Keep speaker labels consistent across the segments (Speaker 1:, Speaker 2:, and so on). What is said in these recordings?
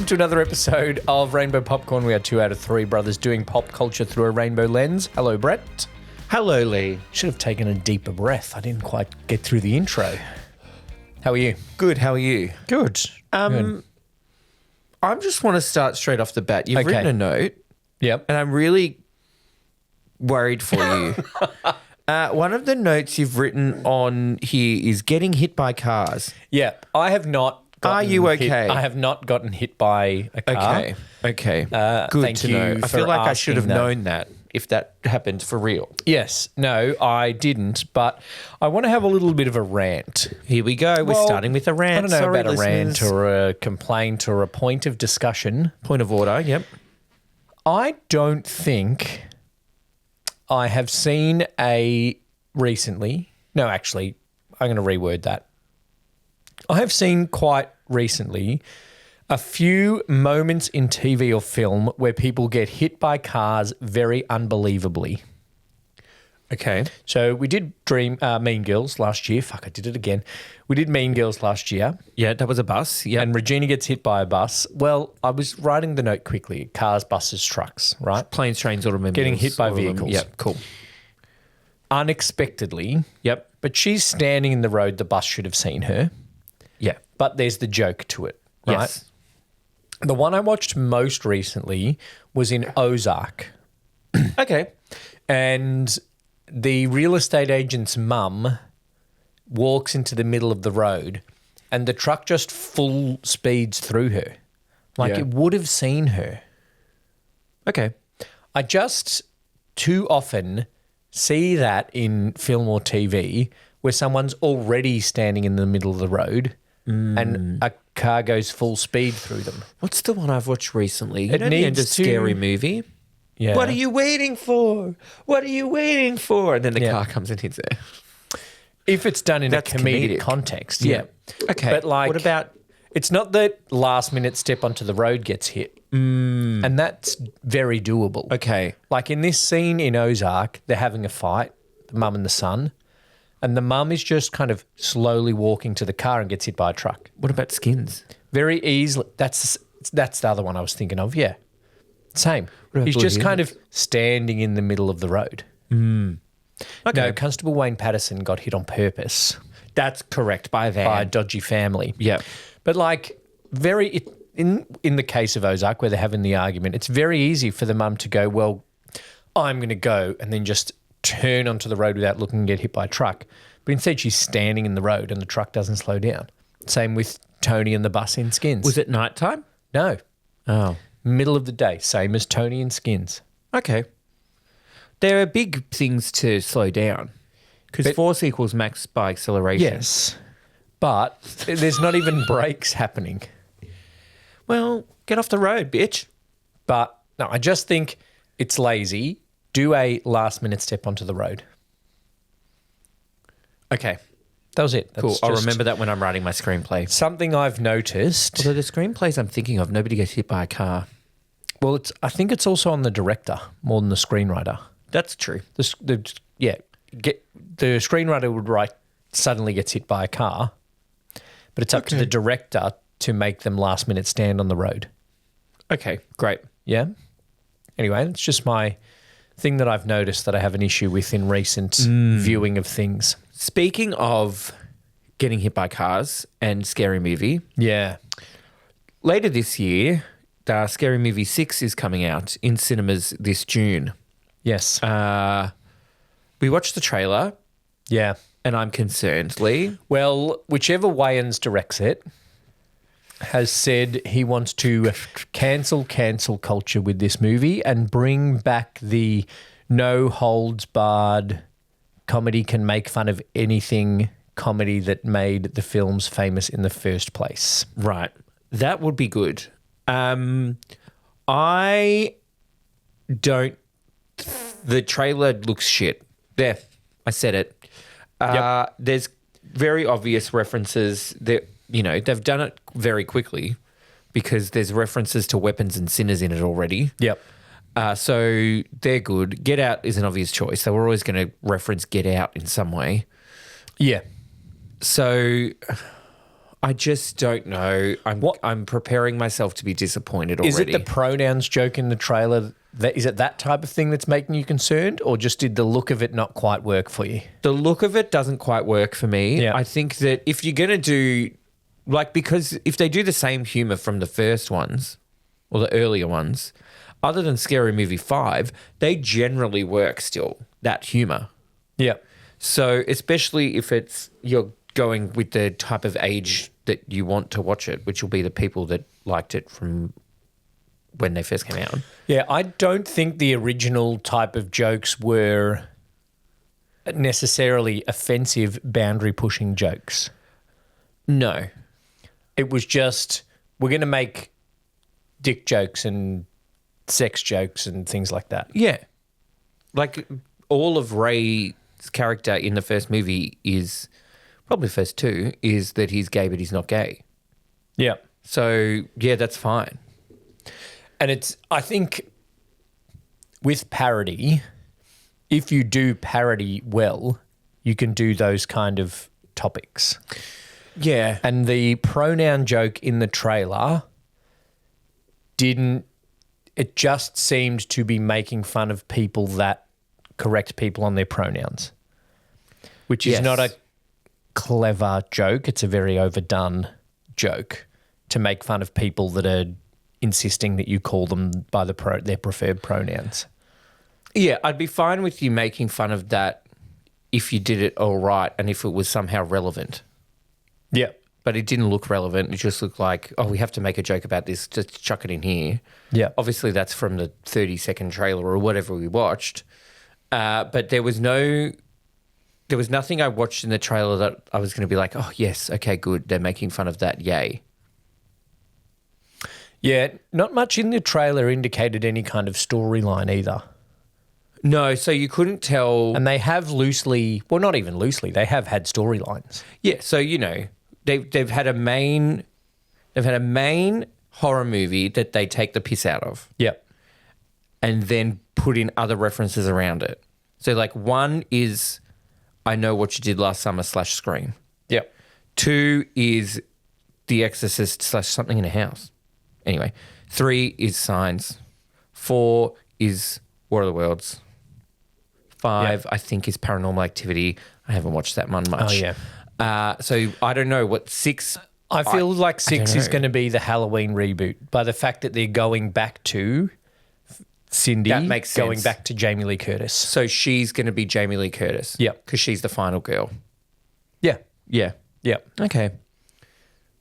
Speaker 1: welcome to another episode of Rainbow Popcorn. We are 2 out of 3 brothers doing pop culture through a rainbow lens. Hello, Brett.
Speaker 2: Hello, Lee.
Speaker 1: Should have taken a deeper breath. I didn't quite get through the intro. How are you?
Speaker 2: Good, how are you?
Speaker 1: Good.
Speaker 2: I just want to start straight off the bat. You've written a note,
Speaker 1: Yep.
Speaker 2: and I'm really worried for you. One of the notes you've written on here is getting hit by cars.
Speaker 1: Yeah. I have not gotten
Speaker 2: Are you okay?
Speaker 1: I have not gotten hit by a car.
Speaker 2: Okay. Good
Speaker 1: thank
Speaker 2: to
Speaker 1: you
Speaker 2: know. I
Speaker 1: for
Speaker 2: feel like I should have
Speaker 1: asking that.
Speaker 2: known that if that happened for real.
Speaker 1: Yes. No, I didn't. But I want to have a little bit of a rant.
Speaker 2: Here we go. We're starting with a rant.
Speaker 1: I don't know
Speaker 2: Sorry,
Speaker 1: about a rant
Speaker 2: listeners.
Speaker 1: or a complaint or a point of discussion.
Speaker 2: Point of order, yep.
Speaker 1: I don't think I have seen recently. No, actually, I'm going to reword that. I have seen quite recently a few moments in TV or film where people get hit by cars very unbelievably.
Speaker 2: Okay.
Speaker 1: So we did Mean Girls last year. Fuck, I did it again. We did Mean Girls last year.
Speaker 2: Yeah, that was a bus. Yeah.
Speaker 1: And Regina gets hit by a bus. Well, I was writing the note quickly. Cars, buses, trucks, right?
Speaker 2: Planes, trains, automobiles.
Speaker 1: Getting hit by
Speaker 2: all of them.
Speaker 1: vehicles.
Speaker 2: Yep, cool.
Speaker 1: Unexpectedly.
Speaker 2: Yep.
Speaker 1: But she's standing in the road. The bus should have seen her.
Speaker 2: Yeah.
Speaker 1: But there's the joke to it, right?
Speaker 2: Yes.
Speaker 1: The one I watched most recently was in Ozark.
Speaker 2: Okay.
Speaker 1: And the real estate agent's mum walks into the middle of the road and the truck just full speeds through her. Like
Speaker 2: Yeah.
Speaker 1: it would have seen her.
Speaker 2: Okay.
Speaker 1: I just too often see that in film or TV where someone's already standing in the middle of the road and a car goes full speed through them.
Speaker 2: What's the one I've watched recently?
Speaker 1: It
Speaker 2: You know,
Speaker 1: needs
Speaker 2: the
Speaker 1: to-
Speaker 2: scary movie.
Speaker 1: Yeah.
Speaker 2: What are you waiting for? What are you waiting for? And then the
Speaker 1: Yeah.
Speaker 2: car comes and hits her.
Speaker 1: If it's done in
Speaker 2: That's
Speaker 1: a comedic
Speaker 2: comedic.
Speaker 1: context,
Speaker 2: Yeah.
Speaker 1: yeah.
Speaker 2: Okay.
Speaker 1: But like,
Speaker 2: What about-
Speaker 1: it's not that last minute step onto the road gets hit. And that's very doable.
Speaker 2: Okay.
Speaker 1: Like in this scene in Ozark, they're having a fight, the mum and the son. And the mum is just kind of slowly walking to the car and gets hit by a truck.
Speaker 2: What about Skins?
Speaker 1: Very easily. That's the other one I was thinking of. Yeah. Same.
Speaker 2: about
Speaker 1: He's
Speaker 2: Blue
Speaker 1: just kind
Speaker 2: Units?
Speaker 1: of standing in the middle of the road.
Speaker 2: Okay.
Speaker 1: No, Constable Wayne Patterson got hit on purpose
Speaker 2: That's correct. By a van.
Speaker 1: by a dodgy family.
Speaker 2: Yeah.
Speaker 1: But like in the case of Ozark where they're having the argument, it's very easy for the mum to go, well, I'm going to go and then just turn onto the road without looking and get hit by a truck. But instead she's standing in the road and the truck doesn't slow down. Same with Tony and the bus in Skins.
Speaker 2: Was it nighttime?
Speaker 1: No.
Speaker 2: Oh.
Speaker 1: Middle of the day. Same as Tony and Skins.
Speaker 2: Okay. There are big things to slow down because force equals max by acceleration.
Speaker 1: Yes. But there's not even brakes happening.
Speaker 2: Well, get off the road, bitch.
Speaker 1: But no, I just think it's lazy. Do a last minute step onto the road.
Speaker 2: Okay.
Speaker 1: That was it.
Speaker 2: Cool.
Speaker 1: That's
Speaker 2: I'll
Speaker 1: just
Speaker 2: remember that when I'm writing my screenplay.
Speaker 1: something I've noticed.
Speaker 2: Although the screenplays I'm thinking of, nobody gets hit by a car.
Speaker 1: Well, I think it's also on the director more than the screenwriter.
Speaker 2: That's true.
Speaker 1: The screenwriter would write suddenly gets hit by a car, but it's up to the director to make them last minute stand on the road.
Speaker 2: Okay, great.
Speaker 1: Yeah. Anyway, it's just my thing that I've noticed that I have an issue with in recent viewing of things.
Speaker 2: Speaking of getting hit by cars and Scary Movie,
Speaker 1: Yeah.
Speaker 2: later this year, the Scary Movie 6 is coming out in cinemas this June.
Speaker 1: Yes.
Speaker 2: We watched the trailer
Speaker 1: yeah.
Speaker 2: and I'm concerned, Lee.
Speaker 1: Well, whichever Wayans directs it has said he wants to cancel culture with this movie and bring back the no holds barred comedy can make fun of anything comedy that made the films famous in the first place.
Speaker 2: Right. That would be good. I don't... The trailer looks shit. There. I said it. There's very obvious references that, you know, they've done it very quickly because there's references to weapons and sinners in it already.
Speaker 1: Yep.
Speaker 2: So they're good. Get Out is an obvious choice. They were always going to reference Get Out in some way.
Speaker 1: Yeah.
Speaker 2: So I just don't know. I'm preparing myself to be disappointed already.
Speaker 1: Is it the pronouns joke in the trailer? Is it that type of thing that's making you concerned, or just did the look of it not quite work for you?
Speaker 2: The look of it doesn't quite work for me.
Speaker 1: Yeah.
Speaker 2: I think that if you're going to do, because if they do the same humor from the first ones or the earlier ones, other than Scary Movie 5, they generally work still, that humor.
Speaker 1: Yeah.
Speaker 2: So especially if you're going with the type of age that you want to watch it, which will be the people that liked it from when they first came out.
Speaker 1: Yeah, I don't think the original type of jokes were necessarily offensive, boundary-pushing jokes.
Speaker 2: No.
Speaker 1: It was just, we're going to make dick jokes and sex jokes and things like that.
Speaker 2: Yeah. Like all of Ray's character in the first movie is, probably the first two, is that he's gay but he's not gay.
Speaker 1: Yeah.
Speaker 2: So, yeah, that's fine.
Speaker 1: And I think with parody, if you do parody well, you can do those kind of topics.
Speaker 2: Yeah.
Speaker 1: And the pronoun joke in the trailer it just seemed to be making fun of people that correct people on their pronouns, which is not a clever joke. It's a very overdone joke to make fun of people that are insisting that you call them by their preferred pronouns.
Speaker 2: Yeah, I'd be fine with you making fun of that if you did it all right and if it was somehow relevant.
Speaker 1: Yeah.
Speaker 2: But it didn't look relevant. It just looked like, oh, we have to make a joke about this, just chuck it in here.
Speaker 1: Yeah.
Speaker 2: Obviously, that's from the 30-second trailer or whatever we watched. But there was nothing I watched in the trailer that I was going to be like, oh, yes, okay, good. They're making fun of that. Yay.
Speaker 1: Yeah, not much in the trailer indicated any kind of storyline either.
Speaker 2: No, so you couldn't tell.
Speaker 1: And they have not even loosely, they have had storylines.
Speaker 2: Yeah, so, they've had a main horror movie that they take the piss out of.
Speaker 1: Yep.
Speaker 2: And then put in other references around it. So, like, one is I Know What You Did Last Summer / Scream.
Speaker 1: Yep.
Speaker 2: 2 is The Exorcist / Something in a House. Anyway, 3 is Signs. 4 is War of the Worlds. 5, I think, is Paranormal Activity. I haven't watched that one much.
Speaker 1: Oh, yeah.
Speaker 2: So I don't know what 6...
Speaker 1: I feel like 6 is going to be the Halloween reboot by the fact that they're going back to Cindy.
Speaker 2: That makes sense.
Speaker 1: Going back to Jamie Lee Curtis.
Speaker 2: So she's going to be Jamie Lee Curtis.
Speaker 1: Yep.
Speaker 2: Because she's the final girl.
Speaker 1: Yeah.
Speaker 2: Yeah.
Speaker 1: Yep.
Speaker 2: Okay.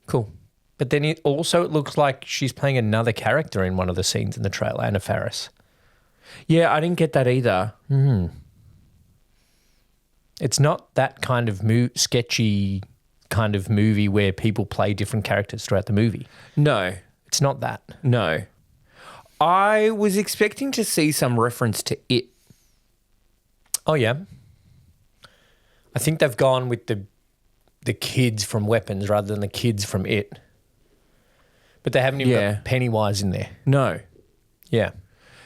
Speaker 2: Cool.
Speaker 1: But then it looks like she's playing another character in one of the scenes in the trailer, Anna Faris.
Speaker 2: Yeah, I didn't get that either.
Speaker 1: It's not that kind of sketchy kind of movie where people play different characters throughout the movie.
Speaker 2: No.
Speaker 1: It's not that.
Speaker 2: No. I was expecting to see some reference to It.
Speaker 1: Oh, yeah. I think they've gone with the kids from Weapons rather than the kids from It. But they haven't even got Pennywise in there.
Speaker 2: No.
Speaker 1: Yeah.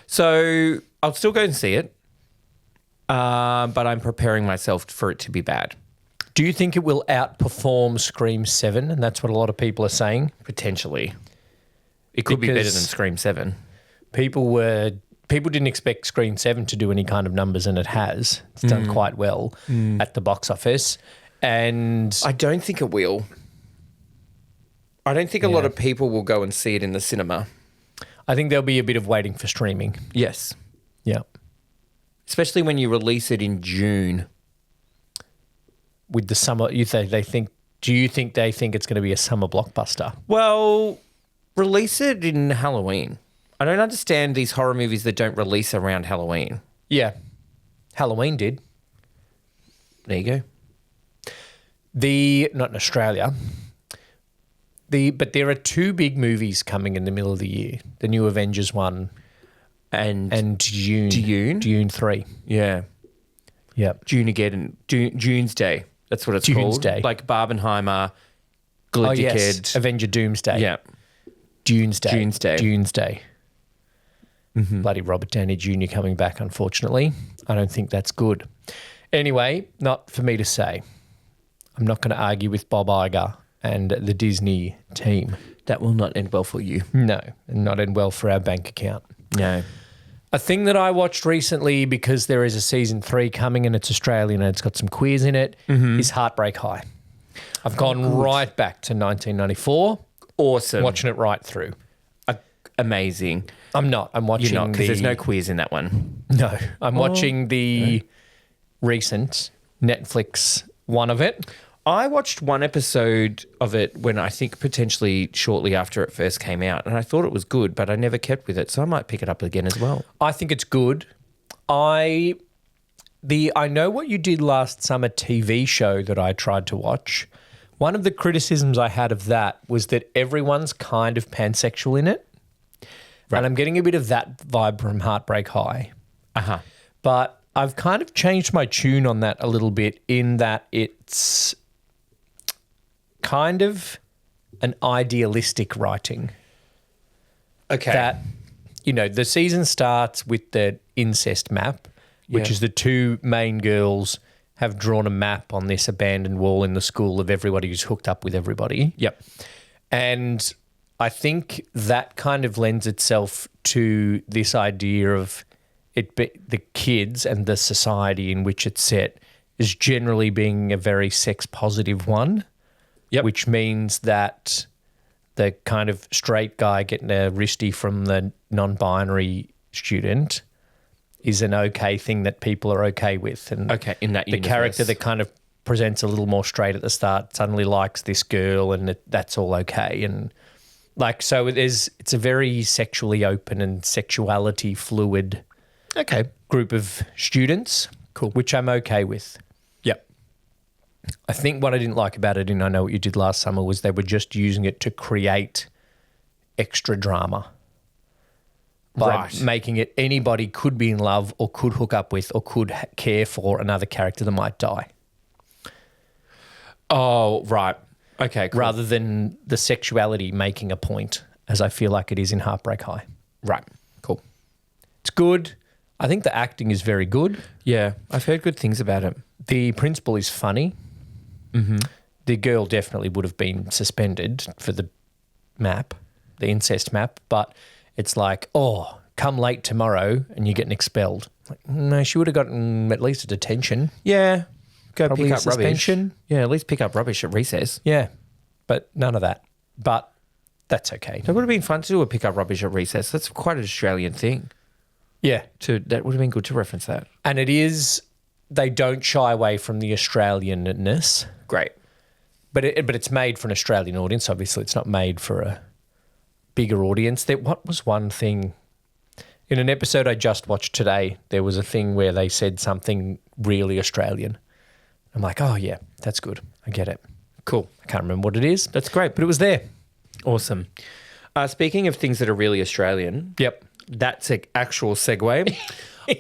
Speaker 2: So I'll still go and see it, but I'm preparing myself for it to be bad.
Speaker 1: Do you think it will outperform Scream 7? And that's what a lot of people are saying.
Speaker 2: Potentially. It could be better than Scream 7.
Speaker 1: People didn't expect Scream 7 to do any kind of numbers, and it has. It's done quite well at the box office. And
Speaker 2: I don't think it will. I don't think a lot of people will go and see it in the cinema.
Speaker 1: I think there'll be a bit of waiting for streaming.
Speaker 2: Yes.
Speaker 1: Yeah.
Speaker 2: Especially when you release it in June.
Speaker 1: With the summer, do you think they think it's going to be a summer blockbuster?
Speaker 2: Well, release it in Halloween. I don't understand these horror movies that don't release around Halloween.
Speaker 1: Yeah. Halloween did.
Speaker 2: There you go.
Speaker 1: Not in Australia. But there are 2 big movies coming in the middle of the year. The new Avengers one and Dune 3.
Speaker 2: Yeah.
Speaker 1: Yep.
Speaker 2: June's Day. That's what it's
Speaker 1: June's
Speaker 2: called.
Speaker 1: Day.
Speaker 2: Like Barbenheimer, Glitterkid.
Speaker 1: Oh, yes. Avenger Doomsday.
Speaker 2: Yeah.
Speaker 1: Dunes Day.
Speaker 2: June's Day.
Speaker 1: Mm-hmm. Bloody Robert Downey Jr. coming back, unfortunately. I don't think that's good. Anyway, not for me to say. I'm not going to argue with Bob Iger and the Disney team.
Speaker 2: That will not end well for you.
Speaker 1: No, and not end well for our bank account.
Speaker 2: No.
Speaker 1: A thing that I watched recently, because there is a season 3 coming and it's Australian and it's got some queers in it, is Heartbreak High. I've gone right back to 1994.
Speaker 2: Awesome.
Speaker 1: Watching it right through.
Speaker 2: Amazing.
Speaker 1: I'm not. I'm watching
Speaker 2: You're not, because there's no quiz in that one.
Speaker 1: No. I'm watching the recent Netflix one of it.
Speaker 2: I watched one episode of it when I think potentially shortly after it first came out, and I thought it was good, but I never kept with it, so I might pick it up again as well.
Speaker 1: I think it's good. I Know What You Did Last Summer TV show that I tried to watch, one of the criticisms I had of that was that everyone's kind of pansexual in it. Right. And I'm getting a bit of that vibe from Heartbreak High.
Speaker 2: Uh-huh.
Speaker 1: But I've kind of changed my tune on that a little bit in that it's kind of an idealistic writing.
Speaker 2: Okay.
Speaker 1: That, the season starts with the incest map, which is the two main girls have drawn a map on this abandoned wall in the school of everybody who's hooked up with everybody.
Speaker 2: Yep.
Speaker 1: And I think that kind of lends itself to this idea of the kids and the society in which it's set is generally being a very sex positive one.
Speaker 2: Yep.
Speaker 1: Which means that the kind of straight guy getting a wristy from the non-binary student is an okay thing that people are okay with. And
Speaker 2: in that
Speaker 1: the
Speaker 2: universe.
Speaker 1: character that kind of presents a little more straight at the start suddenly likes this girl and that's all okay. And so it's a very sexually open and sexuality fluid group of students, which I'm okay with.
Speaker 2: Yep.
Speaker 1: I think what I didn't like about it in I Know What You Did Last Summer was they were just using it to create extra drama by making it anybody could be in love or could hook up with or could care for another character that might die.
Speaker 2: Oh, right. Okay, cool.
Speaker 1: Rather than the sexuality making a point, as I feel like it is in Heartbreak High.
Speaker 2: Right. Cool.
Speaker 1: It's good. I think the acting is very good.
Speaker 2: Yeah, I've heard good things about it.
Speaker 1: The principal is funny.
Speaker 2: Mm-hmm.
Speaker 1: The girl definitely would have been suspended for the map, the incest map, but it's like, come late tomorrow and you're getting expelled. Like, no, she would have gotten at least a detention.
Speaker 2: Yeah. Go
Speaker 1: Probably
Speaker 2: pick
Speaker 1: a
Speaker 2: up
Speaker 1: suspension.
Speaker 2: rubbish. Yeah, at least pick up rubbish at recess.
Speaker 1: Yeah, but none of that. But that's okay.
Speaker 2: That would have been fun to do a pick up rubbish at recess. That's quite an Australian thing.
Speaker 1: Yeah.
Speaker 2: That would have been good to reference that.
Speaker 1: And it is, they don't shy away from the Australian-ness.
Speaker 2: Great.
Speaker 1: But it's made for an Australian audience. Obviously, it's not made for a bigger audience. What was one thing? In an episode I just watched today, there was a thing where they said something really Australian. I'm like, oh, yeah, that's good. I get it.
Speaker 2: Cool.
Speaker 1: I can't remember what it is.
Speaker 2: That's great.
Speaker 1: But it was there.
Speaker 2: Awesome. Speaking of things that are really Australian.
Speaker 1: Yep.
Speaker 2: That's an actual segue.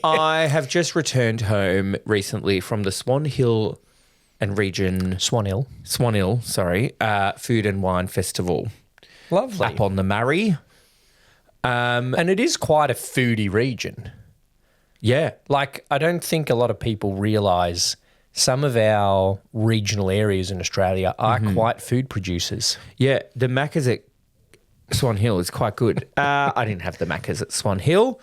Speaker 2: I have just returned home recently from the Swan Hill Food and Wine Festival.
Speaker 1: Lovely.
Speaker 2: Up on the Murray.
Speaker 1: And it is quite a foodie region.
Speaker 2: Yeah.
Speaker 1: Like, I don't think a lot of people realise some of our regional areas in Australia are quite food producers.
Speaker 2: Yeah, the Macca's at Swan Hill is quite good. I didn't have the Macca's at Swan Hill.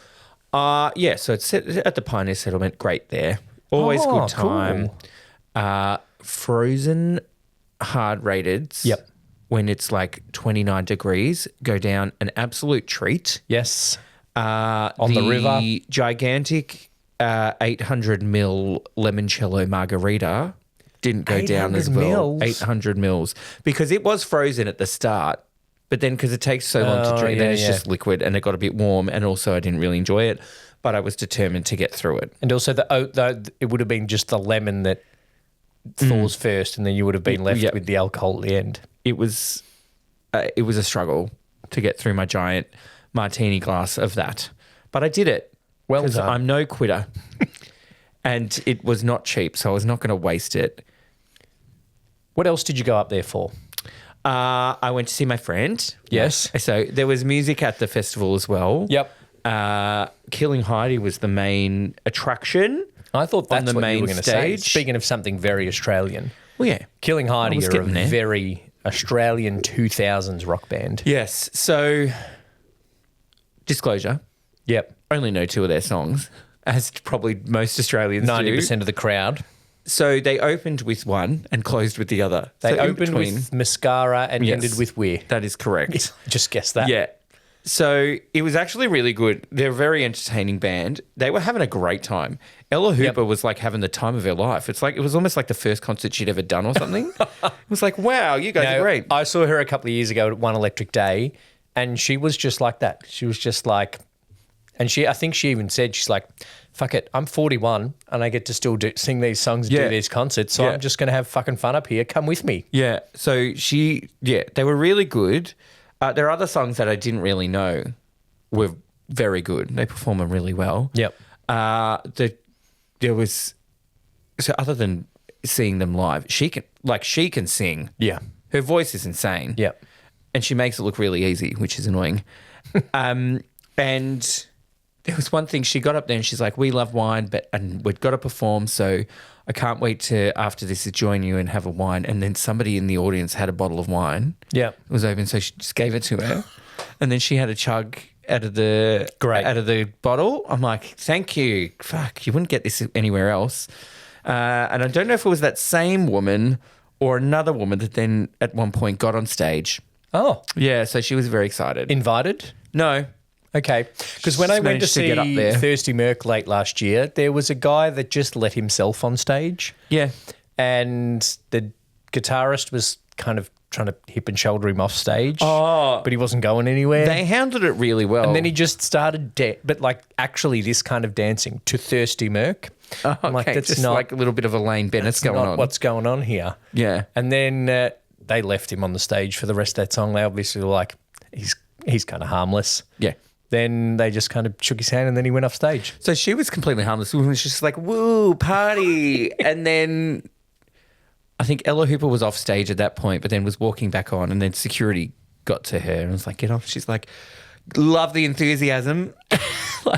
Speaker 2: So it's at the Pioneer Settlement. Great there. Always good time.
Speaker 1: Cool.
Speaker 2: Frozen hard rated.
Speaker 1: Yep.
Speaker 2: When it's like 29 degrees, go down an absolute treat.
Speaker 1: Yes. On the river.
Speaker 2: The gigantic 800 ml limoncello margarita didn't go down as well. 800 mils. Because it was frozen at the start, but then because it takes so long to drink, then it's just liquid and it got a bit warm, and also I didn't really enjoy it, but I was determined to get through it.
Speaker 1: And also it would have been just the lemon that thaws first, and then you would have been left with the alcohol at the end.
Speaker 2: It was a struggle to get through my giant martini glass of that, but I did it.
Speaker 1: Well done.
Speaker 2: I'm no quitter. And it was not cheap, so I was not going to waste it.
Speaker 1: What else did you go up there for?
Speaker 2: I went to see my friend.
Speaker 1: Yes.
Speaker 2: So there was music at the festival as well.
Speaker 1: Yep.
Speaker 2: Killing Heidi was the main attraction.
Speaker 1: I thought that's
Speaker 2: on the
Speaker 1: what
Speaker 2: main
Speaker 1: you were going to say.
Speaker 2: stage.
Speaker 1: Speaking of something very Australian.
Speaker 2: Well, yeah.
Speaker 1: Killing Heidi are a
Speaker 2: getting there.
Speaker 1: very Australian 2000s rock band.
Speaker 2: Yes. So, disclosure,
Speaker 1: Yep.
Speaker 2: only know 2 of their songs, as probably most Australians
Speaker 1: 90% of the crowd.
Speaker 2: So they opened with one and closed with the other.
Speaker 1: They
Speaker 2: So in
Speaker 1: opened
Speaker 2: between-
Speaker 1: with Mascara and
Speaker 2: Yes.
Speaker 1: ended with Weir.
Speaker 2: That is correct.
Speaker 1: Just guess that.
Speaker 2: Yeah. So it was actually really good. They're a very entertaining band. They were having a great time. Ella Hooper was like having the time of her life. It was almost like the first concert she'd ever done or something. It was like, wow, you guys are great.
Speaker 1: I saw her a couple of years ago at One Electric Day, and she was just like that. She was just like, and I think she even said, she's like, fuck it, I'm 41 and I get to still sing these songs and do these concerts, so I'm just going to have fucking fun up here. Come with me.
Speaker 2: Yeah. So they were really good. There are other songs that I didn't really know were very good. They perform them really well.
Speaker 1: Yep.
Speaker 2: There was, so other than seeing them live, she can sing.
Speaker 1: Yeah.
Speaker 2: Her voice is insane.
Speaker 1: Yep.
Speaker 2: And she makes it look really easy, which is annoying. And there was one thing, she got up there and she's like, we love wine, and we've got to perform, so I can't wait to, after this, to join you and have a wine. And then somebody in the audience had a bottle of wine.
Speaker 1: Yeah.
Speaker 2: It was open, so she just gave it to her. And then she had a chug out of the bottle. I'm like, thank you. Fuck, you wouldn't get this anywhere else. And I don't know if it was that same woman or another woman that then at one point got on stage.
Speaker 1: Oh.
Speaker 2: Yeah, so she was very excited.
Speaker 1: Invited?
Speaker 2: No.
Speaker 1: Okay. Because when I went to
Speaker 2: managed to
Speaker 1: see
Speaker 2: get up there.
Speaker 1: Thirsty Merc late last year, there was a guy that just let himself on stage.
Speaker 2: Yeah.
Speaker 1: And the guitarist was kind of trying to hip and shoulder him off stage.
Speaker 2: Oh.
Speaker 1: But he wasn't going anywhere.
Speaker 2: They handled it really well.
Speaker 1: And then he just started, but like actually this kind of dancing to Thirsty Merc.
Speaker 2: Oh,
Speaker 1: I'm like,
Speaker 2: okay,
Speaker 1: that's
Speaker 2: just
Speaker 1: not
Speaker 2: like a little bit of Elaine Bennett's going on.
Speaker 1: What's going on here?
Speaker 2: Yeah.
Speaker 1: And then they left him on the stage for the rest of that song. They obviously were like, he's kind of harmless.
Speaker 2: Yeah.
Speaker 1: Then they just kind of shook his hand and then he went off stage.
Speaker 2: So she was completely harmless. She was just like, woo, party. And then I think Ella Hooper was off stage at that point, but then was walking back on, and then security got to her and was like, get off. She's like, love the enthusiasm.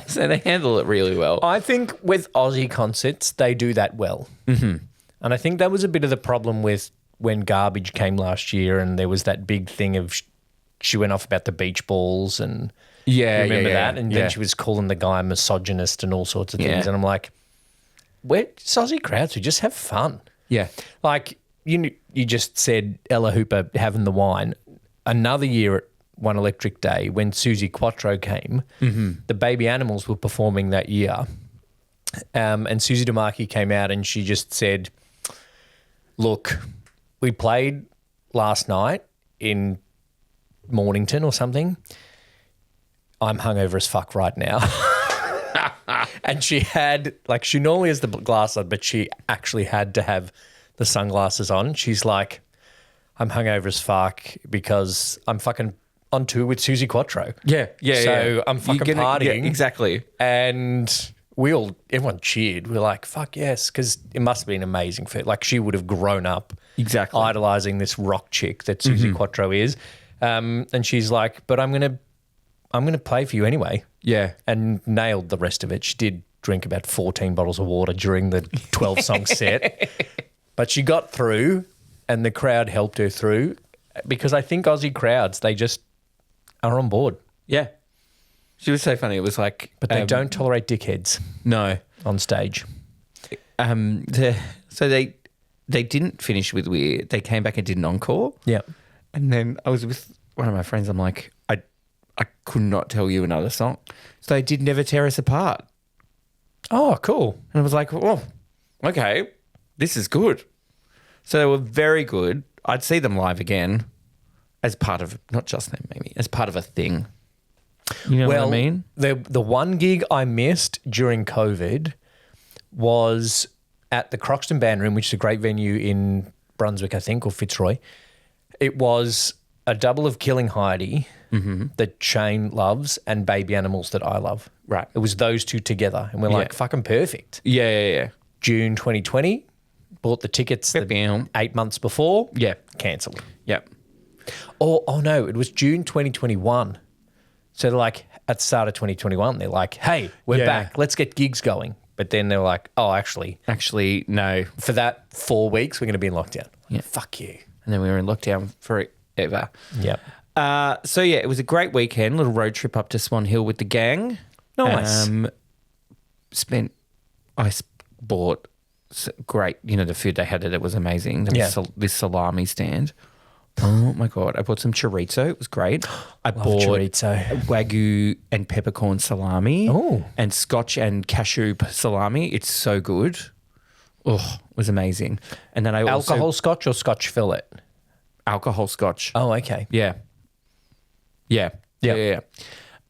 Speaker 2: So they handle it really well.
Speaker 1: I think with Aussie concerts, they do that well. Mm-hmm. And I think that was a bit of the problem with when Garbage came last year, and there was that big thing of she went off about the beach balls and remember that? And then she was calling the guy a misogynist and all sorts of things. And I'm like, we're Aussie crowds, we just have fun.
Speaker 2: Yeah.
Speaker 1: Like you just said Ella Hooper having the wine. Another year at One Electric Day when Susie Quattro came, the Baby Animals were performing that year. And Susie DeMarchi came out and she just said, look, we played last night in Mornington or something. I'm hungover as fuck right now. And she had, like, she normally has the glass on, but she actually had to have the sunglasses on. She's like, I'm hungover as fuck because I'm fucking on tour with Susie Quattro. So I'm fucking partying.
Speaker 2: Yeah, exactly.
Speaker 1: And everyone cheered. We were like, fuck yes, because it must have been amazing for, like, she would have grown up
Speaker 2: Exactly.
Speaker 1: idolizing this rock chick that Susie Quattro is. And she's like, but I'm gonna play for you anyway.
Speaker 2: Yeah.
Speaker 1: And nailed the rest of it. She did drink about 14 bottles of water during the 12-song set. But she got through and the crowd helped her through because I think Aussie crowds, they just are on board.
Speaker 2: Yeah. She was so funny. It was like...
Speaker 1: But they don't tolerate dickheads
Speaker 2: No.
Speaker 1: on stage.
Speaker 2: So they didn't finish with Weird. They came back and did an encore.
Speaker 1: Yeah.
Speaker 2: And then I was with one of my friends. I'm like, I could not tell you another song. So they did Never Tear Us Apart.
Speaker 1: Oh, cool.
Speaker 2: And I was like, oh, okay, this is good. So they were very good. I'd see them live again as part of, not just them maybe, as part of a thing. You know what I mean?
Speaker 1: The one gig I missed during COVID was at the Croxton Band Room, which is a great venue in Brunswick, I think, or Fitzroy. It was a double of Killing Heidi that Shane loves and Baby Animals that I love.
Speaker 2: Right.
Speaker 1: It was those two together. And we're like, fucking perfect.
Speaker 2: Yeah.
Speaker 1: June 2020, bought the tickets 8 months before.
Speaker 2: Yeah.
Speaker 1: Cancelled.
Speaker 2: Yep.
Speaker 1: Oh no, it was June 2021. So they're like, at the start of 2021, they're like, hey, we're back. Let's get gigs going. But then they're like, oh, actually,
Speaker 2: no.
Speaker 1: for that 4 weeks, we're going to be in lockdown.
Speaker 2: Yeah.
Speaker 1: Fuck you.
Speaker 2: and then we were in lockdown forever.
Speaker 1: Yep.
Speaker 2: So yeah, it was a great weekend. Little road trip up to Swan Hill with the gang.
Speaker 1: Nice.
Speaker 2: I bought great. You know, the food they had it was amazing. There was this salami stand. Oh my God. I bought some chorizo. It was great. I bought
Speaker 1: chorizo.
Speaker 2: Wagyu and peppercorn salami.
Speaker 1: Oh.
Speaker 2: And Scotch and cashew salami. It's so good. Oh, it was amazing. And then I also...
Speaker 1: Alcohol Scotch or Scotch fillet?
Speaker 2: Alcohol Scotch.
Speaker 1: Oh, okay.
Speaker 2: Yeah. So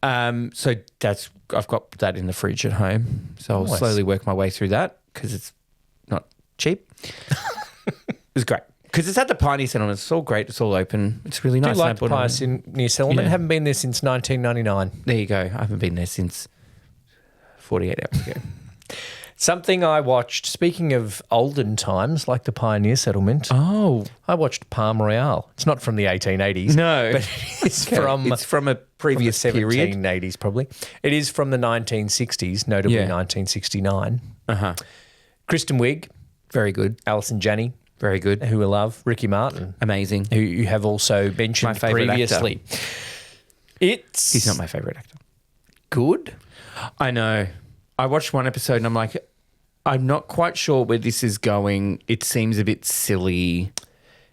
Speaker 2: I've got that in the fridge at home. So I'll slowly work my way through that because it's not cheap. It was great. Because it's at the Pioneer Settlement. It's all great. It's all open. It's really nice.
Speaker 1: Do you like the Pioneer Settlement?
Speaker 2: Yeah.
Speaker 1: Haven't been there since 1999.
Speaker 2: There you go. I haven't been there since 48 hours ago.
Speaker 1: Something I watched, speaking of olden times, like the Pioneer Settlement.
Speaker 2: Oh.
Speaker 1: I watched Palm Royale. It's not from the 1880s.
Speaker 2: No.
Speaker 1: But it's from
Speaker 2: a previous
Speaker 1: from the
Speaker 2: period.
Speaker 1: 1780s probably. It is from the 1960s, notably 1969.
Speaker 2: Uh-huh.
Speaker 1: Kristen Wiig.
Speaker 2: Very good.
Speaker 1: Alison Janney.
Speaker 2: Very good.
Speaker 1: Who I love. Ricky Martin.
Speaker 2: Amazing.
Speaker 1: Who you have also mentioned
Speaker 2: My favourite
Speaker 1: previously.
Speaker 2: He's not my favourite actor.
Speaker 1: Good.
Speaker 2: I know. I watched one episode and I'm like, I'm not quite sure where this is going. It seems a bit silly.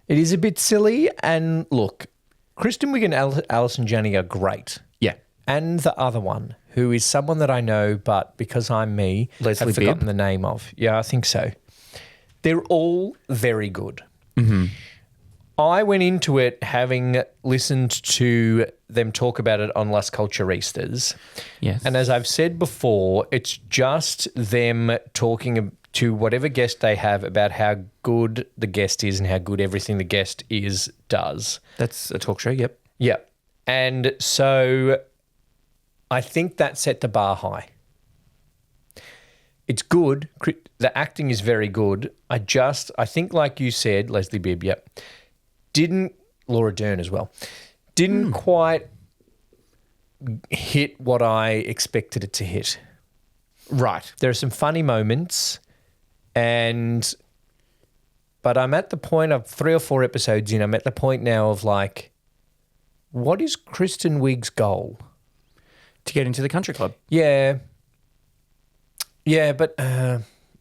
Speaker 1: It is a bit silly. And look, Kristen Wiig and Alison Janney are great.
Speaker 2: Yeah.
Speaker 1: And the other one, who is someone that I know, but because I'm me,
Speaker 2: Leslie
Speaker 1: I've forgotten
Speaker 2: Bibb?
Speaker 1: the name of. Yeah, I think so. They're all very good.
Speaker 2: Mm-hmm.
Speaker 1: I went into it having listened to them talk about it on Las Culturistas.
Speaker 2: Yes.
Speaker 1: And as I've said before, it's just them talking to whatever guest they have about how good the guest is and how good everything the guest does.
Speaker 2: That's a talk show, yep.
Speaker 1: Yeah. And so I think that set the bar high. It's good. The acting is very good. I think like you said, Leslie Bibb, yep, Laura Dern as well, didn't quite hit what I expected it to hit.
Speaker 2: Right.
Speaker 1: There are some funny moments but I'm at the point of 3 or 4 episodes in, I'm at the point now of like, what is Kristen Wiig's goal?
Speaker 2: To get into the country club.
Speaker 1: Yeah. Yeah, but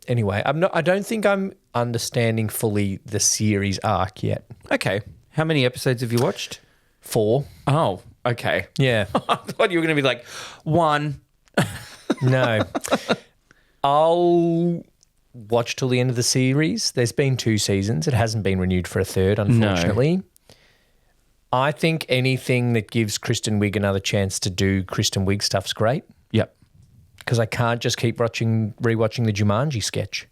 Speaker 1: anyway, I don't think I'm understanding fully the series arc yet.
Speaker 2: Okay. How many episodes have you watched?
Speaker 1: 4.
Speaker 2: Oh, okay.
Speaker 1: Yeah.
Speaker 2: I thought you were going to be like, 1.
Speaker 1: No. I'll watch till the end of the series. There's been 2 seasons. It hasn't been renewed for a third, unfortunately. No. I think anything that gives Kristen Wiig another chance to do Kristen Wiig stuff's great.
Speaker 2: Yep.
Speaker 1: Because I can't just keep rewatching the Jumanji sketch.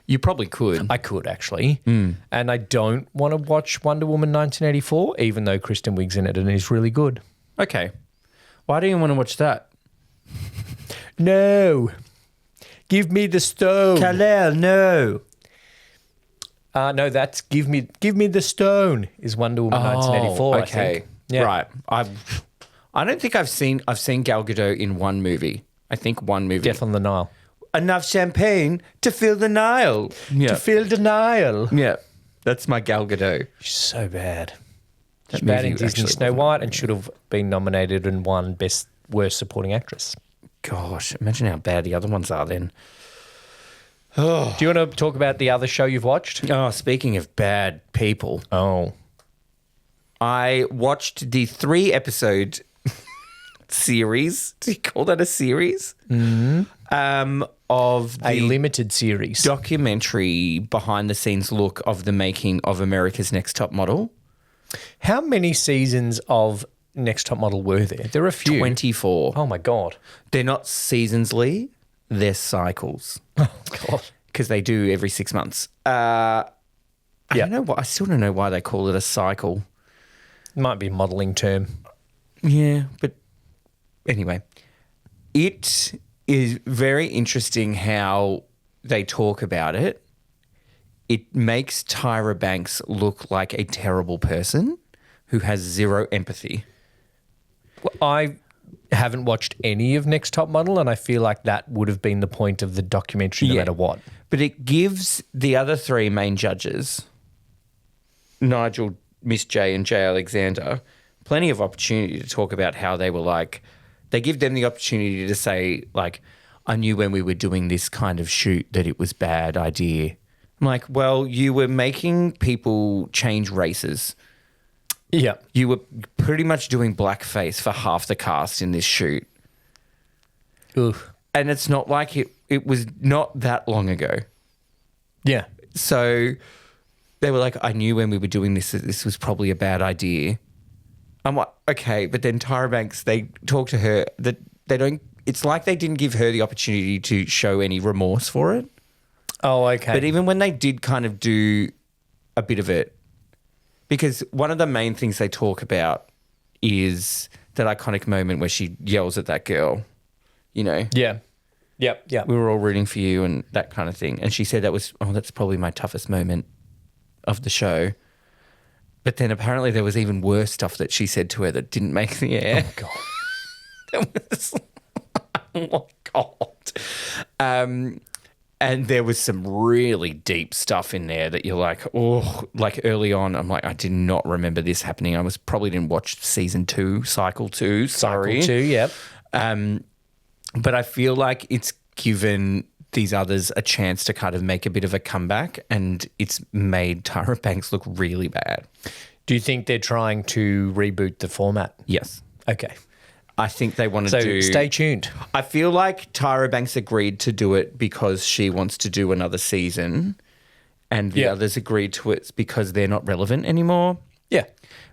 Speaker 2: You probably could.
Speaker 1: I could, actually. And I don't want to watch Wonder Woman 1984, even though Kristen Wiig's in it and is really good.
Speaker 2: Okay. Why do you want to watch that?
Speaker 1: No. Give me the stone.
Speaker 2: Kal-El, no.
Speaker 1: No, that's Give Me the Stone is Wonder Woman 1984,
Speaker 2: okay.
Speaker 1: I think. Yeah.
Speaker 2: Right. I don't think I've seen Gal Gadot in one movie. I think one movie.
Speaker 1: Death on the Nile.
Speaker 2: Enough champagne to fill the Nile. Yeah.
Speaker 1: To fill the Nile.
Speaker 2: Yeah. That's my Gal Gadot.
Speaker 1: She's so bad.
Speaker 2: That
Speaker 1: She's bad in
Speaker 2: movie
Speaker 1: Disney
Speaker 2: actually
Speaker 1: Snow
Speaker 2: wasn't
Speaker 1: White and should have been nominated and won Worst Supporting Actress.
Speaker 2: Gosh, imagine how bad the other ones are then.
Speaker 1: Oh. Do you want to talk about the other show you've watched?
Speaker 2: Oh, speaking of bad people.
Speaker 1: Oh.
Speaker 2: I watched the 3-episode series. Do you call that a series?
Speaker 1: Mm-hmm.
Speaker 2: Of the
Speaker 1: a limited series.
Speaker 2: Documentary behind the scenes look of the making of America's Next Top Model.
Speaker 1: How many seasons of Next Top Model were there? There are a few.
Speaker 2: 24.
Speaker 1: Oh, my God.
Speaker 2: They're not seasons, Lee. They're cycles.
Speaker 1: Oh, God.
Speaker 2: Because they do every 6 months. I don't know. I still don't know why they call it a cycle.
Speaker 1: Might be a modelling term.
Speaker 2: Yeah, but anyway. It is very interesting how they talk about it. It makes Tyra Banks look like a terrible person who has zero empathy.
Speaker 1: Well, I haven't watched any of Next Top Model, and I feel like that would have been the point of the documentary no matter what.
Speaker 2: But it gives the other 3 main judges Nigel, Miss J and Jay Alexander plenty of opportunity to talk about how they were like, they give them the opportunity to say like, I knew when we were doing this kind of shoot that it was bad idea. I'm like, well, you were making people change races.
Speaker 1: Yeah.
Speaker 2: You were pretty much doing blackface for half the cast in this shoot.
Speaker 1: Oof.
Speaker 2: And it's not like it was not that long ago.
Speaker 1: Yeah.
Speaker 2: So they were like, I knew when we were doing this that this was probably a bad idea. I'm like, okay, but then Tyra Banks, they talk to her that they don't, it's like they didn't give her the opportunity to show any remorse for it.
Speaker 1: Oh, okay.
Speaker 2: But even when they did kind of do a bit of it, because one of the main things they talk about is that iconic moment where she yells at that girl, you know?
Speaker 1: Yeah. Yep. Yeah.
Speaker 2: We were all rooting for you and that kind of thing. And she said that was, that's probably my toughest moment of the show. But then apparently there was even worse stuff that she said to her that didn't make the air.
Speaker 1: Oh, God.
Speaker 2: That was, oh, my God. And there was some really deep stuff in there that you're like, oh, like early on, I'm like, I did not remember this happening. I probably didn't watch season 2, cycle 2. Sorry.
Speaker 1: Cycle 2, yep.
Speaker 2: But I feel like it's given these others a chance to kind of make a bit of a comeback, and it's made Tyra Banks look really bad.
Speaker 1: Do you think they're trying to reboot the format?
Speaker 2: Yes.
Speaker 1: Okay.
Speaker 2: I think they want to
Speaker 1: So
Speaker 2: do...
Speaker 1: stay tuned.
Speaker 2: I feel like Tyra Banks agreed to do it because she wants to do another season, and the others agreed to it because they're not relevant anymore.
Speaker 1: Yeah.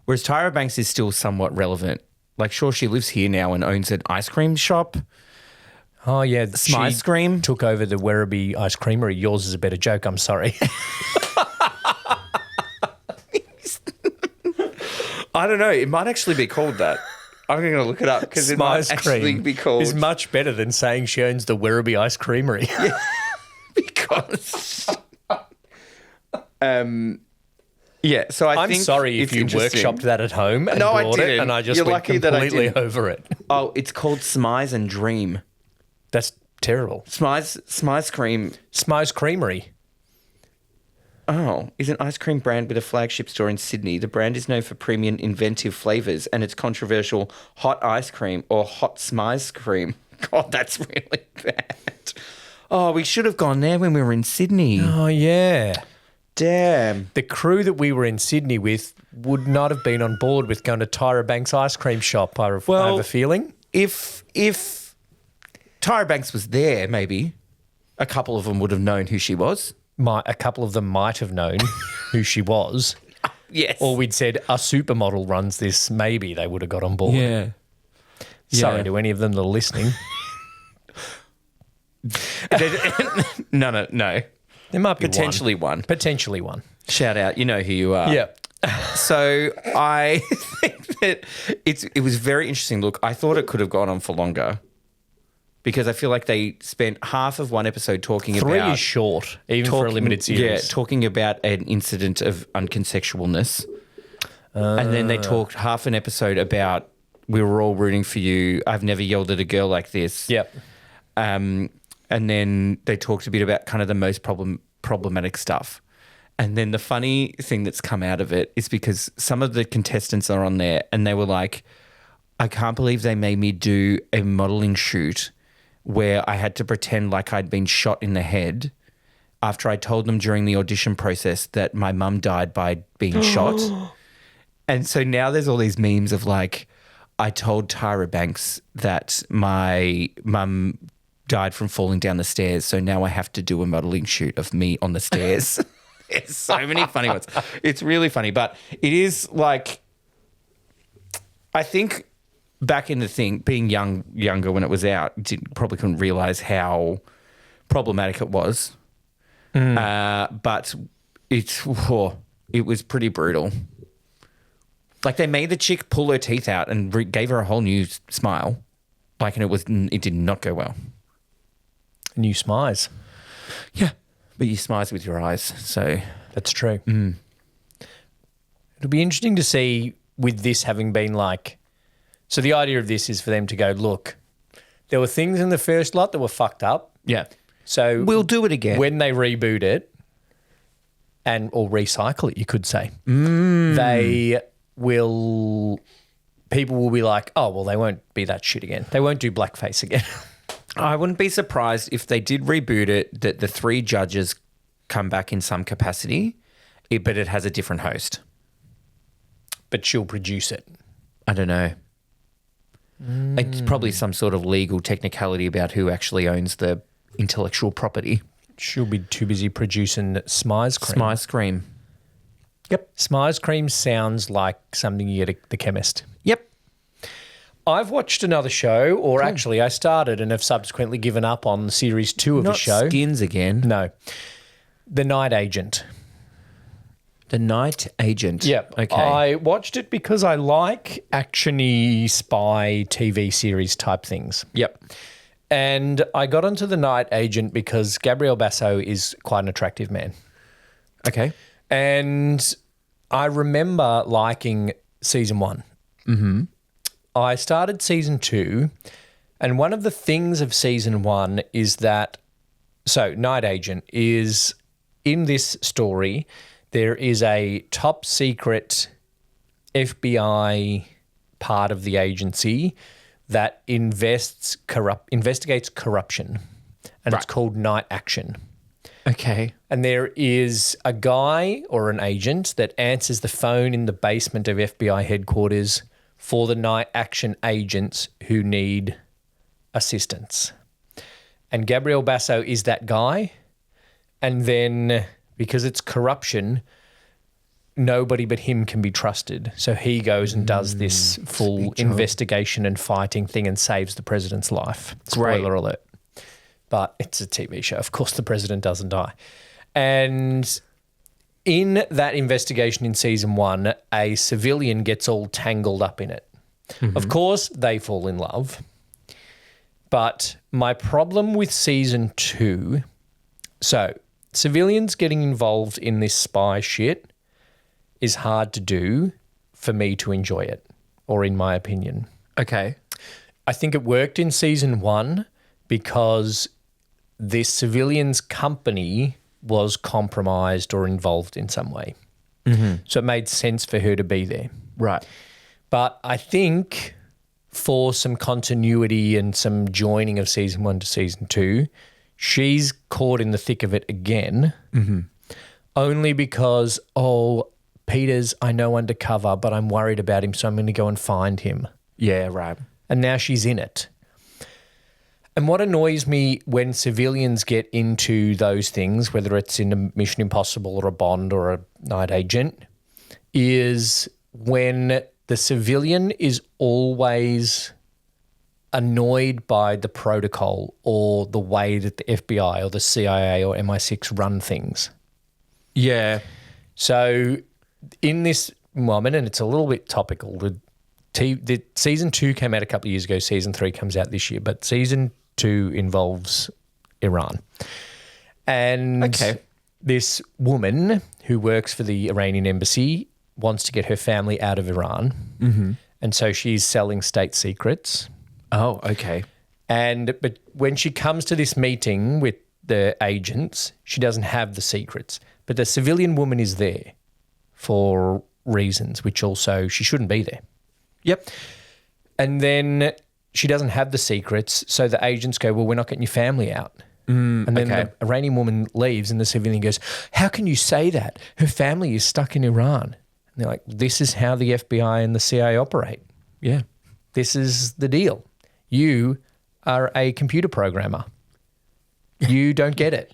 Speaker 2: Whereas Tyra Banks is still somewhat relevant. Like, sure, she lives here now and owns an ice cream shop.
Speaker 1: Oh, yeah.
Speaker 2: Ice cream.
Speaker 1: Took over the Werribee Ice Creamery. Yours is a better joke. I'm sorry.
Speaker 2: I don't know. It might actually be called that. I'm going to look it up because it might actually be called...
Speaker 1: is much better than saying she owns the Werribee Ice Creamery.
Speaker 2: Yeah, because... Yeah, so
Speaker 1: I'm
Speaker 2: think
Speaker 1: sorry if you workshopped that at home and bought it, and I just went completely over it.
Speaker 2: Oh, it's called Smize and Dream.
Speaker 1: That's terrible.
Speaker 2: Smize Cream.
Speaker 1: Smize Creamery.
Speaker 2: Oh, is an ice cream brand with a flagship store in Sydney. The brand is known for premium inventive flavours and its controversial hot ice cream or hot Smize cream. God, that's really bad. Oh, we should have gone there when we were in Sydney.
Speaker 1: Oh, yeah.
Speaker 2: Damn.
Speaker 1: The crew that we were in Sydney with would not have been on board with going to Tyra Banks ice cream shop, I have a feeling.
Speaker 2: If Tyra Banks was there, maybe a couple of them would have known who she was.
Speaker 1: A couple of them might have known who she was.
Speaker 2: Yes.
Speaker 1: Or we'd said, a supermodel runs this, maybe they would have got on board.
Speaker 2: Yeah.
Speaker 1: Sorry to any of them that are listening.
Speaker 2: No.
Speaker 1: There might be
Speaker 2: Potentially one.
Speaker 1: Potentially one.
Speaker 2: Shout out, you know who you are.
Speaker 1: Yeah.
Speaker 2: So I think that it was very interesting. Look, I thought it could have gone on for longer because I feel like they spent half of one episode talking about...
Speaker 1: 3 is short, even for a limited series.
Speaker 2: Yeah, talking about an incident of unconsensualness. And then they talked half an episode about, we were all rooting for you. I've never yelled at a girl like this.
Speaker 1: Yep.
Speaker 2: And then they talked a bit about kind of the most problematic stuff. And then the funny thing that's come out of it is because some of the contestants are on there and they were like, I can't believe they made me do a modelling shoot where I had to pretend like I'd been shot in the head after I told them during the audition process that my mum died by being shot. And so now there's all these memes of like, I told Tyra Banks that my mum died from falling down the stairs, so now I have to do a modelling shoot of me on the stairs. There's so many funny ones. It's really funny, but it is like, I think back in the thing, being younger when it was out, probably couldn't realise how problematic it was. But it was pretty brutal. Like they made the chick pull her teeth out and gave her a whole new smile. Like, and it did not go well.
Speaker 1: New smize.
Speaker 2: Yeah. But you smize with your eyes, so...
Speaker 1: That's true. It'll be interesting to see with this having been like... So the idea of this is for them to go, look, there were things in the first lot that were fucked up.
Speaker 2: Yeah.
Speaker 1: So...
Speaker 2: We'll do it again.
Speaker 1: When they reboot it, or recycle it, you could say. They will... People will be like, oh, well, they won't be that shit again. They won't do blackface again.
Speaker 2: I wouldn't be surprised if they did reboot it, that the 3 judges come back in some capacity, but it has a different host.
Speaker 1: But she'll produce it.
Speaker 2: I don't know. It's probably some sort of legal technicality about who actually owns the intellectual property.
Speaker 1: She'll be too busy producing Smize cream.
Speaker 2: Smize cream.
Speaker 1: Yep. Smize cream sounds like something you get at the chemist.
Speaker 2: Yep.
Speaker 1: I've watched another show, or actually I started and have subsequently given up on series 2 of a show.
Speaker 2: Not Skins again.
Speaker 1: No. The Night Agent.
Speaker 2: The Night Agent.
Speaker 1: Yep.
Speaker 2: Okay.
Speaker 1: I watched it because I like action-y spy TV series type things.
Speaker 2: Yep.
Speaker 1: And I got onto The Night Agent because Gabriel Basso is quite an attractive man.
Speaker 2: Okay.
Speaker 1: And I remember liking season 1.
Speaker 2: Mm-hmm.
Speaker 1: I started season 2, and one of the things of season 1 is that, so Night Agent is, in this story, there is a top secret FBI part of the agency that investigates corruption, and it's called Night Action.
Speaker 2: Okay.
Speaker 1: And there is a guy or an agent that answers the phone in the basement of FBI headquarters for the Night Action agents who need assistance. And Gabriel Basso is that guy. And then, because it's corruption, nobody but him can be trusted. So he goes and does this full investigation and fighting thing and saves the president's life. Spoiler alert. But it's a TV show. Of course, the president doesn't die. And in that investigation in season 1, a civilian gets all tangled up in it. Mm-hmm. Of course, they fall in love. But my problem with season 2, so civilians getting involved in this spy shit is hard to do for me to enjoy it, or in my opinion.
Speaker 2: Okay.
Speaker 1: I think it worked in season 1 because this civilian's company was compromised or involved in some way. Mm-hmm. So it made sense for her to be there.
Speaker 2: Right.
Speaker 1: But I think for some continuity and some joining of season 1 to season 2, she's caught in the thick of it again, only because, Peter's, I know, undercover, but I'm worried about him, so I'm going to go and find him.
Speaker 2: Yeah, right.
Speaker 1: And now she's in it. And what annoys me when civilians get into those things, whether it's in a Mission Impossible or a Bond or a Night Agent, is when the civilian is always annoyed by the protocol or the way that the FBI or the CIA or MI6 run things.
Speaker 2: Yeah.
Speaker 1: So in this moment, and it's a little bit topical, the season 2 came out a couple of years ago, season 3 comes out this year, but season 2 involves Iran. And this woman who works for the Iranian embassy wants to get her family out of Iran. Mm-hmm. And so she's selling state secrets.
Speaker 2: Oh, okay.
Speaker 1: But when she comes to this meeting with the agents, she doesn't have the secrets. But the civilian woman is there for reasons, which also she shouldn't be there.
Speaker 2: Yep.
Speaker 1: And then she doesn't have the secrets, so the agents go, well, we're not getting your family out. And then the Iranian woman leaves and the civilian goes, how can you say that? Her family is stuck in Iran. And they're like, this is how the FBI and the CIA operate.
Speaker 2: Yeah.
Speaker 1: This is the deal. You are a computer programmer. You don't get it.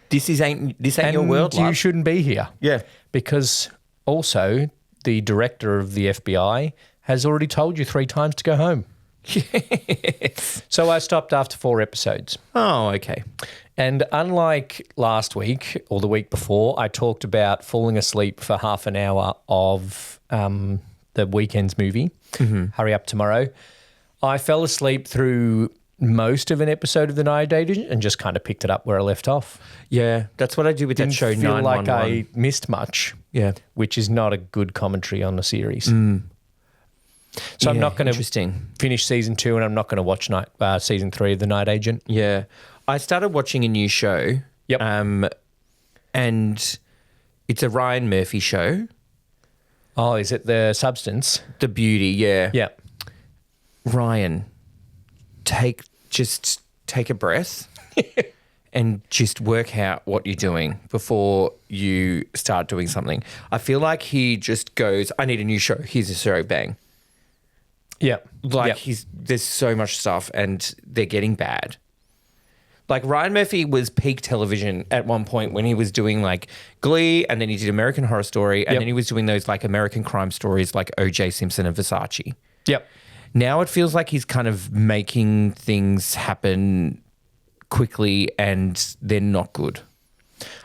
Speaker 2: This ain't your world, love.
Speaker 1: You shouldn't be here.
Speaker 2: Yeah.
Speaker 1: Because also the director of the FBI has already told you 3 times to go home.
Speaker 2: Yes.
Speaker 1: So I stopped after 4 episodes.
Speaker 2: Oh, okay.
Speaker 1: And unlike last week or the week before, I talked about falling asleep for half an hour of the weekend's movie, Hurry Up Tomorrow. I fell asleep through most of an episode of The Night Agent and just kind of picked it up where I left off.
Speaker 2: Yeah, that's what I do with that show,
Speaker 1: Didn't feel
Speaker 2: 911.
Speaker 1: like I missed much.
Speaker 2: Yeah.
Speaker 1: Which is not a good commentary on the series. So I'm not going to finish season 2 and I'm not going to watch season 3 of The Night Agent.
Speaker 2: Yeah. I started watching a new show.
Speaker 1: Yep.
Speaker 2: And It's a Ryan Murphy show.
Speaker 1: Oh, is it The Substance?
Speaker 2: The Beauty, yeah.
Speaker 1: Yeah.
Speaker 2: Ryan, take a breath and just work out what you're doing before you start doing something. I feel like he just goes, I need a new show. Here's a show, bang.
Speaker 1: Yeah.
Speaker 2: Like there's so much stuff and they're getting bad. Like Ryan Murphy was peak television at one point when he was doing like Glee, and then he did American Horror Story, and then he was doing those like American crime stories like O.J. Simpson and Versace.
Speaker 1: Yep.
Speaker 2: Now it feels like he's kind of making things happen quickly and they're not good.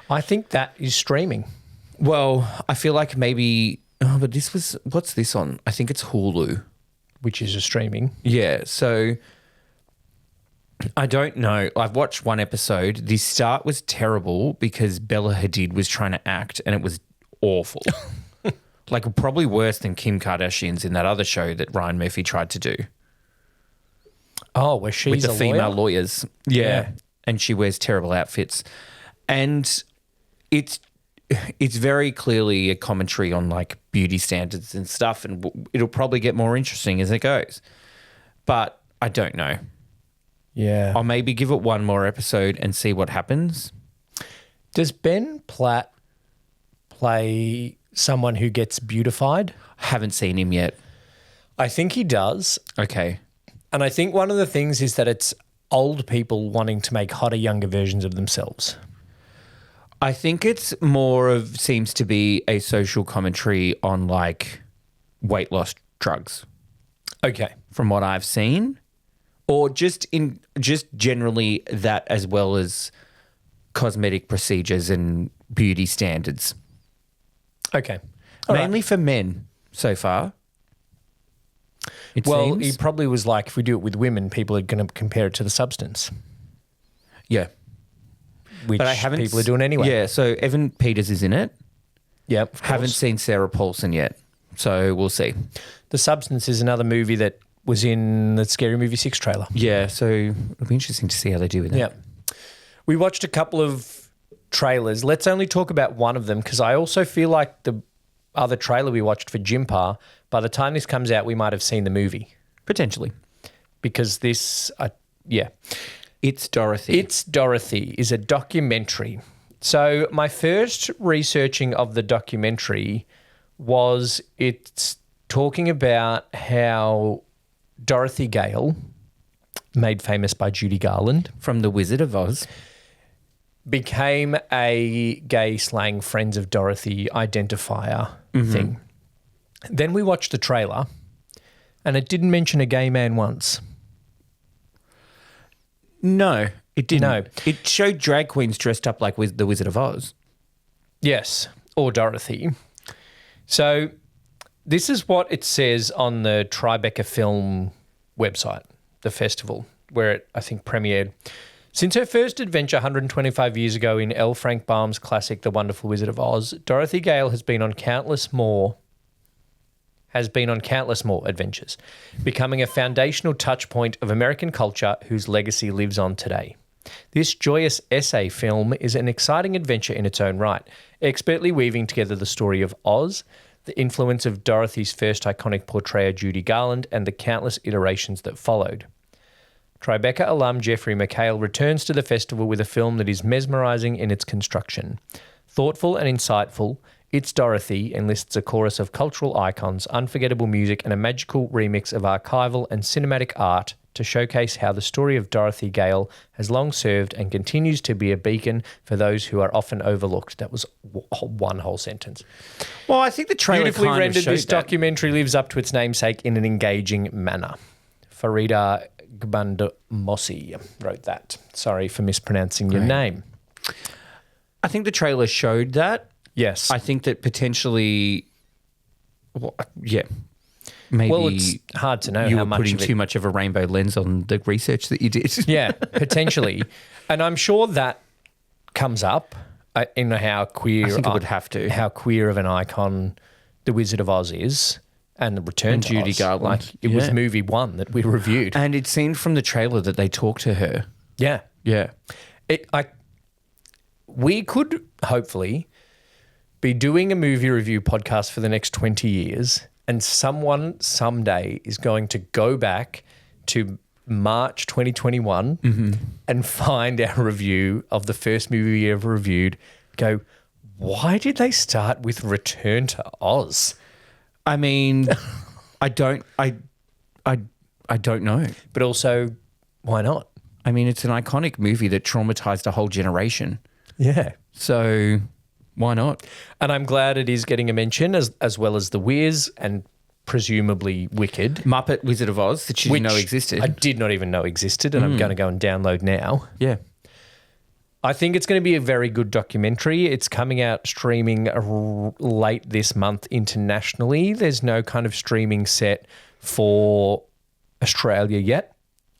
Speaker 1: I think that is streaming.
Speaker 2: Well, I feel like maybe, but what's this on? I think it's Hulu.
Speaker 1: Which is a streaming.
Speaker 2: Yeah, so I don't know. I've watched one episode. The start was terrible because Bella Hadid was trying to act and it was awful. Like probably worse than Kim Kardashian's in that other show that Ryan Murphy tried to do.
Speaker 1: Oh, where she's
Speaker 2: with the
Speaker 1: a
Speaker 2: female
Speaker 1: lawyer?
Speaker 2: lawyers. Yeah. And she wears terrible outfits. And it's very clearly a commentary on like beauty standards and stuff, and it'll probably get more interesting as it goes. But I don't know.
Speaker 1: Yeah.
Speaker 2: I'll maybe give it one more episode and see what happens.
Speaker 1: Does Ben Platt play someone who gets beautified?
Speaker 2: Haven't seen him yet.
Speaker 1: I think he does.
Speaker 2: Okay.
Speaker 1: And I think one of the things is that it's old people wanting to make hotter, younger versions of themselves.
Speaker 2: I think it's seems to be a social commentary on like weight loss drugs.
Speaker 1: Okay.
Speaker 2: From what I've seen. Or just generally that, as well as cosmetic procedures and beauty standards.
Speaker 1: Okay.
Speaker 2: Mainly for men so far. It seems.
Speaker 1: He probably was like, if we do it with women, people are going to compare it to The Substance.
Speaker 2: Yeah.
Speaker 1: Which people are doing anyway.
Speaker 2: Yeah, so Evan Peters is in it.
Speaker 1: Yep.
Speaker 2: Haven't seen Sarah Paulson yet, so we'll see.
Speaker 1: The Substance is another movie that was in the Scary Movie 6 trailer.
Speaker 2: Yeah, so it'll be interesting to see how they do with that.
Speaker 1: Yeah. We watched a couple of trailers. Let's only talk about one of them because I also feel like the other trailer we watched for Jimpa, by the time this comes out, we might have seen the movie.
Speaker 2: Potentially.
Speaker 1: Because this,
Speaker 2: It's Dorothy.
Speaker 1: It's Dorothy is a documentary. So my first researching of the documentary was it's talking about how Dorothy Gale, made famous by Judy Garland,
Speaker 2: from The Wizard of Oz,
Speaker 1: became a gay slang Friends of Dorothy identifier thing. Then we watched the trailer and it didn't mention a gay man once.
Speaker 2: No, it didn't.
Speaker 1: No.
Speaker 2: It showed drag queens dressed up like the Wizard of Oz.
Speaker 1: Yes, or Dorothy. So this is what it says on the Tribeca Film website, the festival, where it, I think, premiered. Since her first adventure 125 years ago in L. Frank Baum's classic The Wonderful Wizard of Oz, Dorothy Gale has been on countless more adventures, becoming a foundational touch point of American culture whose legacy lives on today. This joyous essay film is an exciting adventure in its own right, expertly weaving together the story of Oz, the influence of Dorothy's first iconic portrayal, Judy Garland, and the countless iterations that followed. Tribeca alum Jeffrey McHale returns to the festival with a film that is mesmerising in its construction. Thoughtful and insightful, It's Dorothy enlists a chorus of cultural icons, unforgettable music, and a magical remix of archival and cinematic art to showcase how the story of Dorothy Gale has long served and continues to be a beacon for those who are often overlooked. That was one whole sentence.
Speaker 2: Well, I think the trailer
Speaker 1: Beautifully
Speaker 2: kind
Speaker 1: rendered,
Speaker 2: of showed
Speaker 1: this documentary lives up to its namesake in an engaging manner. Farida Gbandamossi wrote that. Sorry for mispronouncing your name.
Speaker 2: I think the trailer showed that.
Speaker 1: Yes.
Speaker 2: I think that potentially, maybe.
Speaker 1: Well, it's hard to know
Speaker 2: you
Speaker 1: how
Speaker 2: were
Speaker 1: much
Speaker 2: putting
Speaker 1: of it.
Speaker 2: too much of a rainbow lens on the research that you did.
Speaker 1: Yeah, potentially. And I'm sure that comes up in how queer.
Speaker 2: I think it would have to.
Speaker 1: How queer of an icon The Wizard of Oz is. And the return
Speaker 2: And
Speaker 1: to
Speaker 2: Judy
Speaker 1: Oz.
Speaker 2: Garland.
Speaker 1: Like, it was
Speaker 2: Yeah.
Speaker 1: movie one that we reviewed.
Speaker 2: And it seemed from the trailer that they talked to her.
Speaker 1: Yeah.
Speaker 2: Yeah.
Speaker 1: We could hopefully be doing a movie review podcast for the next 20 years, and someone someday is going to go back to March 2021 and find our review of the first movie we ever reviewed, go, why did they start with Return to Oz?
Speaker 3: I mean, I don't know.
Speaker 1: But also, why not?
Speaker 3: I mean, it's an iconic movie that traumatized a whole generation.
Speaker 1: Yeah.
Speaker 3: So why not?
Speaker 1: And I'm glad it is getting a mention as well as The Wiz and presumably Wicked.
Speaker 3: Muppet Wizard of Oz, that you didn't know existed.
Speaker 1: I did not even know existed, and I'm going to go and download now.
Speaker 3: Yeah.
Speaker 1: I think it's going to be a very good documentary. It's coming out streaming late this month internationally. There's no kind of streaming set for Australia yet,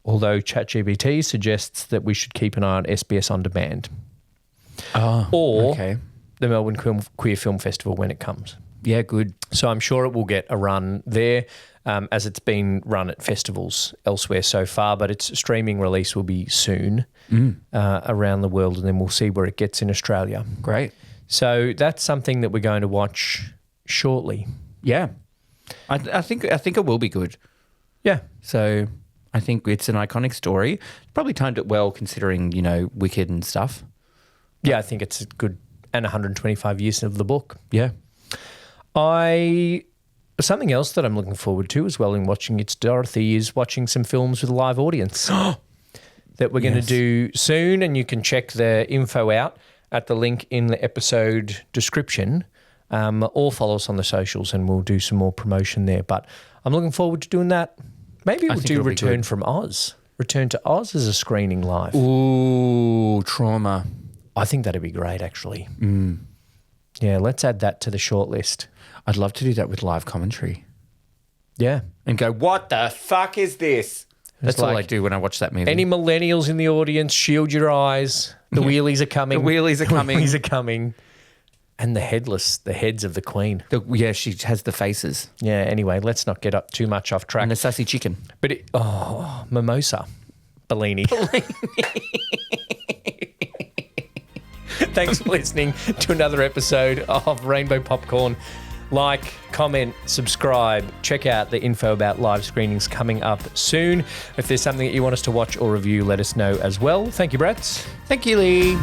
Speaker 1: although ChatGPT suggests that we should keep an eye on SBS On Demand. Or the Melbourne Queer Film Festival when it comes.
Speaker 3: Yeah, good.
Speaker 1: So I'm sure it will get a run there, as it's been run at festivals elsewhere so far, but its streaming release will be soon around the world, and then we'll see where it gets in Australia.
Speaker 3: Great.
Speaker 1: So that's something that we're going to watch shortly.
Speaker 3: Yeah. I think it will be good.
Speaker 1: Yeah.
Speaker 3: So I think it's an iconic story. Probably timed it well considering, Wicked and stuff.
Speaker 1: Yeah, I think it's good, and 125 years of the book.
Speaker 3: Yeah.
Speaker 1: Something else that I'm looking forward to as well in watching It's Dorothy is watching some films with a live audience that we're going to do soon, and you can check the info out at the link in the episode description, or follow us on the socials and we'll do some more promotion there. But I'm looking forward to doing that. Maybe we'll do Return from Oz. Return to Oz as a screening live.
Speaker 3: Ooh, trauma.
Speaker 1: I think that'd be great, actually. Yeah, let's add that to the short list.
Speaker 3: I'd love to do that with live commentary.
Speaker 1: Yeah.
Speaker 3: And go, what the fuck is this? That's all I do when I watch that movie.
Speaker 1: Any millennials in the audience, shield your eyes. The wheelies are coming.
Speaker 3: The wheelies are coming.
Speaker 1: The wheelies are coming. And the heads of the Queen.
Speaker 3: She has the faces.
Speaker 1: Yeah, anyway, let's not get up too much off track.
Speaker 3: And the sassy chicken.
Speaker 1: But mimosa. Bellini. Thanks for listening to another episode of Rainbow Popcorn. Like, comment, subscribe. Check out the info about live screenings coming up soon. If there's something that you want us to watch or review, let us know as well. Thank you, Brats.
Speaker 3: Thank you, Lee.